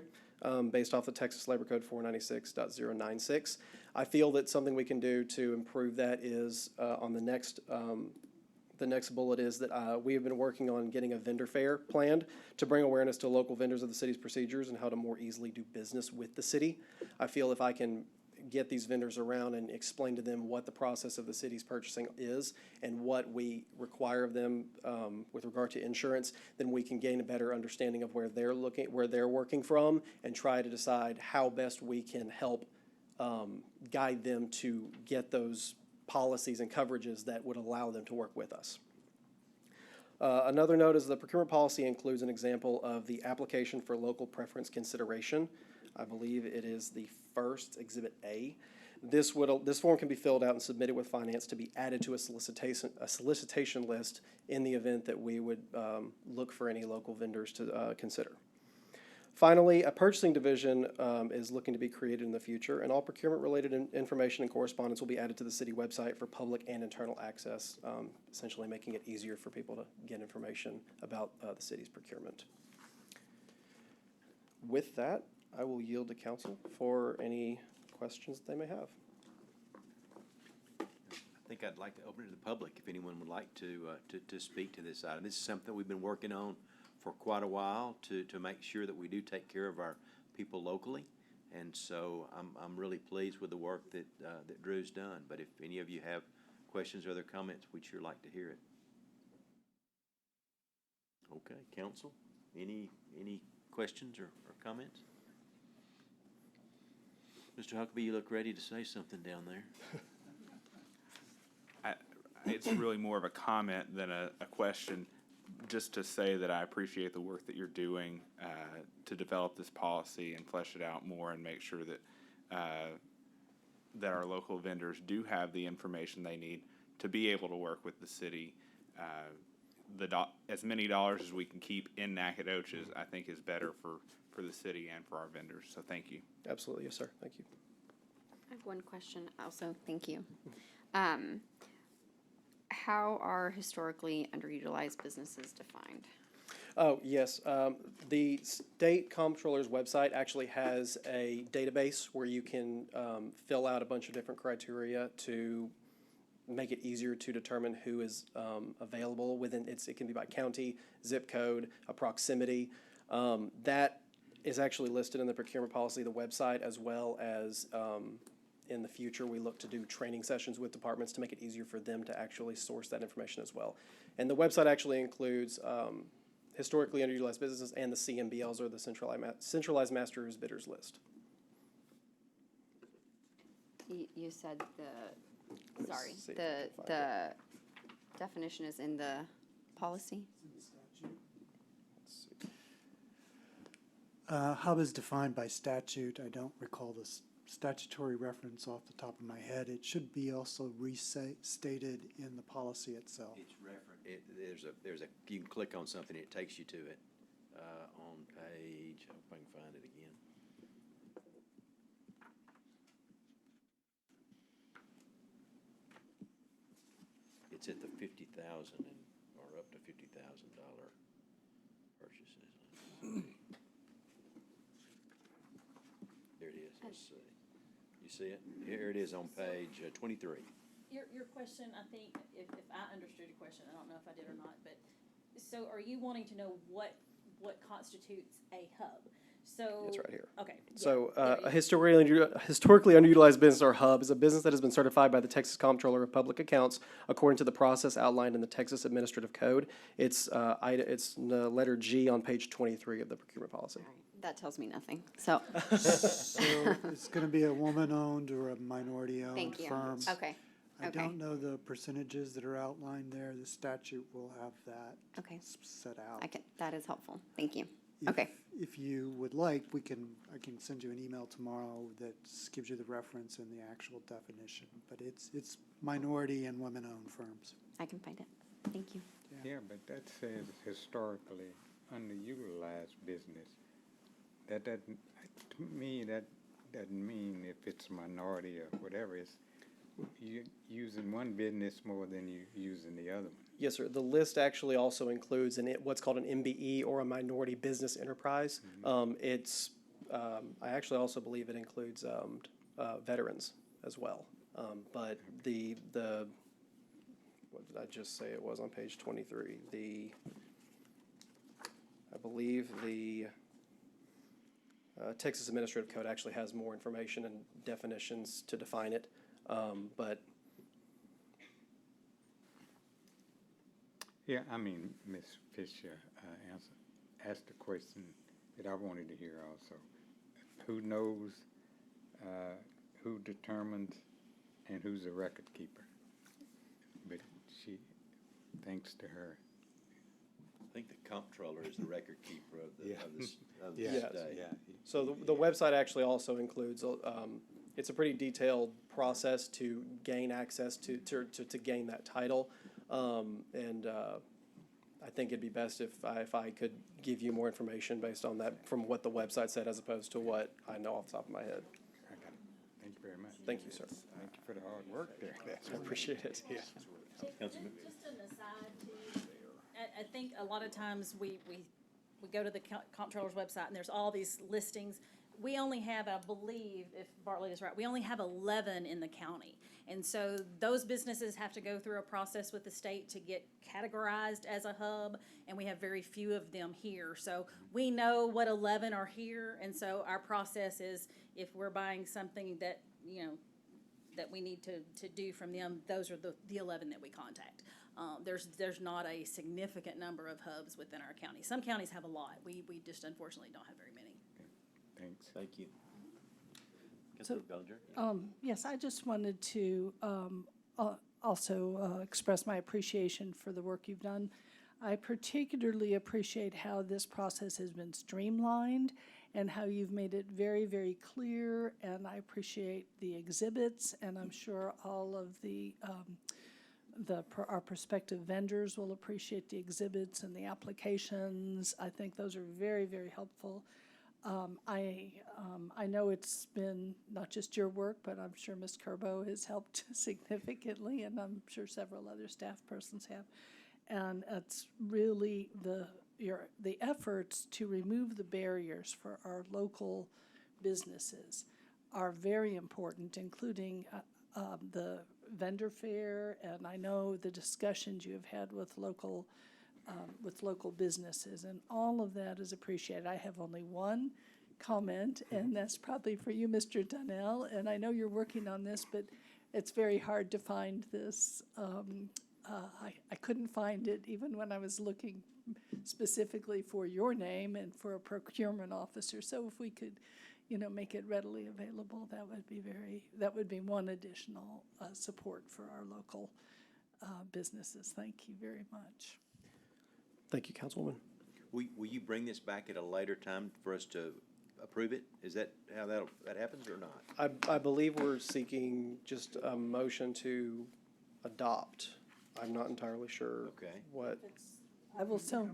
based off the Texas Labor Code 496.096. I feel that something we can do to improve that is on the next bullet is that we have been working on getting a vendor fair planned to bring awareness to local vendors of the city's procedures and how to more easily do business with the city. I feel if I can get these vendors around and explain to them what the process of the city's purchasing is and what we require of them with regard to insurance, then we can gain a better understanding of where they're working from and try to decide how best we can help guide them to get those policies and coverages that would allow them to work with us. Another note is the procurement policy includes an example of the application for local preference consideration. I believe it is the first Exhibit A. This form can be filled out and submitted with finance to be added to a solicitation list in the event that we would look for any local vendors to consider. Finally, a purchasing division is looking to be created in the future, and all procurement-related information and correspondence will be added to the city website for public and internal access, essentially making it easier for people to get information about the city's procurement. With that, I will yield to council for any questions that they may have. I think I'd like to open it to the public if anyone would like to speak to this item. This is something we've been working on for quite a while to make sure that we do take care of our people locally. And so I'm really pleased with the work that, that Drew's done. But if any of you have questions or other comments, we'd sure like to hear it. Okay, council, any questions or comments? Mr. Huckabee, you look ready to say something down there. It's really more of a comment than a question, just to say that I appreciate the work that you're doing to develop this policy and flesh it out more and make sure that that our local vendors do have the information they need to be able to work with the city. As many dollars as we can keep in Nacogdoches, I think, is better for the city and for our vendors. So thank you. Absolutely, yes, sir, thank you. I have one question also, thank you. How are historically underutilized businesses defined? Oh, yes. The state comptroller's website actually has a database where you can fill out a bunch of different criteria to make it easier to determine who is available within it can be by county, zip code, a proximity. That is actually listed in the procurement policy, the website, as well as in the future, we look to do training sessions with departments to make it easier for them to actually source that information as well. And the website actually includes historically underutilized businesses and the CMBLs, or the centralized masters bidders list. You said the definition is in the policy? Hub is defined by statute. I don't recall the statutory reference off the top of my head. It should be also restated in the policy itself. It's there's a, you can click on something, it takes you to it, on page, I hope I can find it again. It's at the 50,000 or up to $50,000 purchases. There it is, let's see. You see it? Here it is on page 23. Your question, I think, if I understood your question, I don't know if I did or not, but, so are you wanting to know what constitutes a hub? So. It's right here. Okay. So yeah, a historically underutilized business or hub is a business that has been certified by the Texas Comptroller of Public Accounts according to the process outlined in the Texas Administrative Code. It's the letter G on page 23 of the procurement policy. All right, that tells me nothing, so. So it's going to be a woman-owned or a minority-owned Thank you. firm. Okay. I don't know the percentages that are outlined there. The statute will have that Okay. set out. That is helpful, thank you. If- Okay. If you would like, I can send you an email tomorrow that gives you the reference and the actual definition. But it's minority and women-owned firms. I can find it, thank you. Yeah, but that says historically underutilized business. That doesn't, to me, that doesn't mean if it's minority or whatever, it's you using one business more than you using the other one. Yes, sir. The list actually also includes what's called an MBE, or a minority business enterprise. I actually also believe it includes veterans as well. But what did I just say it was on page 23? I believe the Texas Administrative Code actually has more information and definitions to define it. But Yeah, I mean, Ms. Fisher asked a question that I wanted to hear also. Who knows, who determines, and who's the record keeper? But thanks to her. I think the comptroller is the record keeper of the Yes. state. Yeah. So the website actually also includes, it's a pretty detailed process to gain access to gain that title. I think it'd be best if I could give you more information based on that from what the website said as opposed to what I know off the top of my head. I got it. Thank you very much. Thank you, sir. Thank you for the hard work there. I appreciate it. Yeah. Just an aside too, I think a lot of times we go to the comptroller's website and there's all these listings. we only have, I believe, if Bartlett is right, we only have 11 in the county. And so those businesses have to go through a process with the state to get categorized as a hub, and we have very few of them here. So we know what 11 are here, and so our process is, if we're buying something that, you know, that we need to do from them, those are the 11 that we contact. There's not a significant number of hubs within our county. Some counties have a lot. We just unfortunately don't have very many. Thanks. Thank you. So, Councilmember Bellinger? Yes, I just wanted to also express my appreciation for the work you've done. I particularly appreciate how this process has been streamlined and how you've made it very, very clear, and I appreciate the exhibits, and I'm sure all of our prospective vendors will appreciate the exhibits and the applications. I think those are very, very helpful. I know it's been not just your work, but I'm sure Ms. Kerbo has helped significantly, and I'm sure several other staff persons have. And it's really the efforts to remove the barriers for our local businesses are very important, including the vendor fair, and I know the discussions you have had with local businesses, and all of that is appreciated. I have only one comment, and that's probably for you, Mr. Donnell, and I know you're working on this, but it's very hard to find this. I couldn't find it even when I was looking specifically for your name and for a procurement officer. So if we could, make it readily available, that would be one additional support for our local businesses. Thank you very much. Thank you, Councilwoman. Will you bring this back at a later time for us to approve it? Is that how that happens or not? I believe we're seeking just a motion to adopt. I'm not entirely sure Okay. what. I will so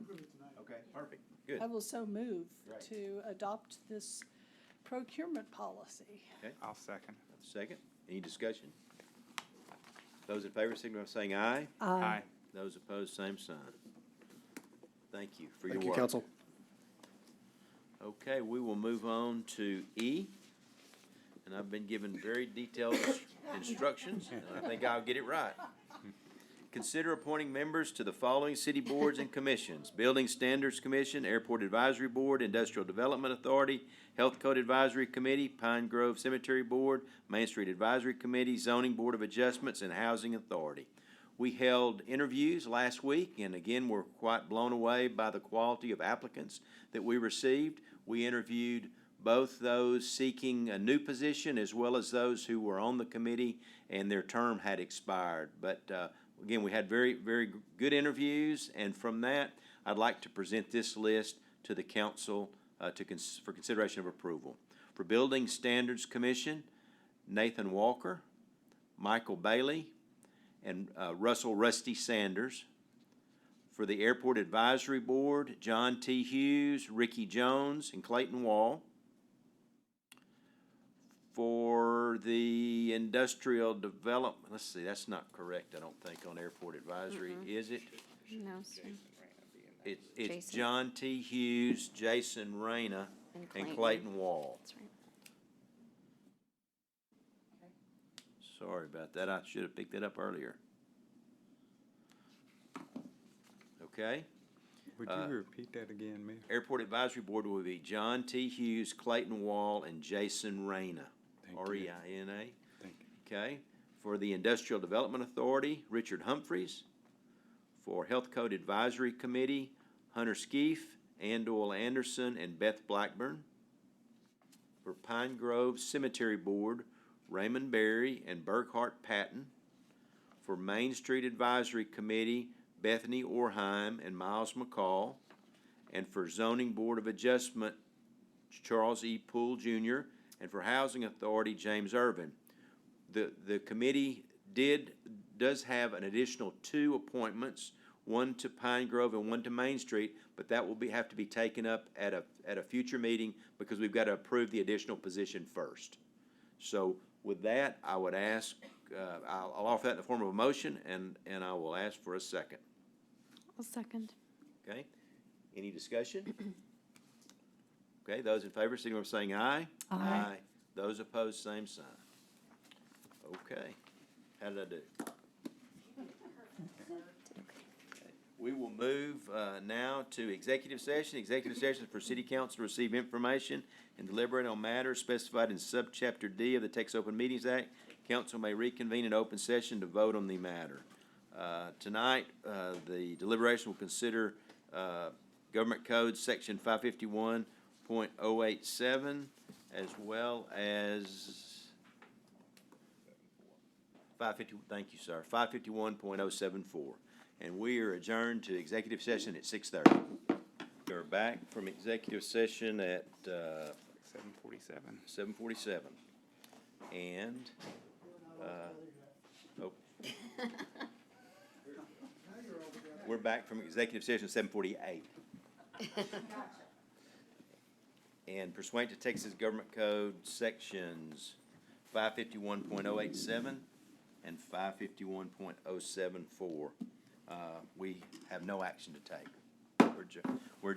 Okay, perfect, good. I will so move Right. to adopt this procurement policy. Okay, I'll second. second, any discussion? Those in favor signify by saying aye. Aye. Those opposed, same sign. Thank you for your work. Thank you, Council. Okay, we will move on to E, and I've been given very detailed instructions, and I think I'll get it right. Consider appointing members to the following city boards and commissions: Building Standards Commission, Airport Advisory Board, Industrial Development Authority, Health Code Advisory Committee, Pine Grove Cemetery Board, Main Street Advisory Committee, Zoning Board of Adjustments, and Housing Authority. We held interviews last week, and again, we're quite blown away by the quality of applicants that we received. We interviewed both those seeking a new position as well as those who were on the committee and their term had expired. But again, we had very, very good interviews, and from that, I'd like to present this list to the council for consideration of approval. For Building Standards Commission, Nathan Walker, Michael Bailey, and Russell Rusty Sanders. For the Airport Advisory Board, John T. Hughes, Ricky Jones, and Clayton Wall. For the Industrial Development, let's see, that's not correct, I don't think, on Airport Advisory, is it? No, sir. It's Jason. John T. Hughes, Jason Reyna, and Clayton Wall. That's right. Sorry about that, I should have picked that up earlier. Okay? Would you repeat that again, Mayor? Airport Advisory Board will be John T. Hughes, Clayton Wall, and Jason Reyna. Thank you. R-E-I-N-A. Thank you. Okay. For the Industrial Development Authority, Richard Humphreys. For Health Code Advisory Committee, Hunter Skeef, Ann Doyle Anderson, and Beth Blackburn. For Pine Grove Cemetery Board, Raymond Berry and Burkhart Patton. For Main Street Advisory Committee, Bethany Orheim and Miles McCall. And for Zoning Board of Adjustment, Charles E. Poole Jr., and for Housing Authority, James Irvin. The committee does have an additional 2 appointments, one to Pine Grove and one to Main Street, but that will have to be taken up at a future meeting because we've got to approve the additional position first. So with that, I would ask, I'll offer that in the form of a motion, and I will ask for a second. I'll second. Okay? Any discussion? Okay, those in favor, signify by saying aye. Aye. Those opposed, same sign. Okay, how did I do? We will move now to executive session. Executive session is for city council to receive information and deliberate on matters specified in subchapter D of the Texas Open Meetings Act. Council may reconvene in open session to vote on the matter. Tonight, the deliberation will consider Government Code Section 551.087 as well as 550, thank you, sir, 551.074. And we are adjourned to executive session at 6:30. We're back from executive session at 7:47. 7:47. And, we're back from executive session at 7:48. And pursuant to Texas Government Code Sections 551.087 and 551.074, we have no action to take. We're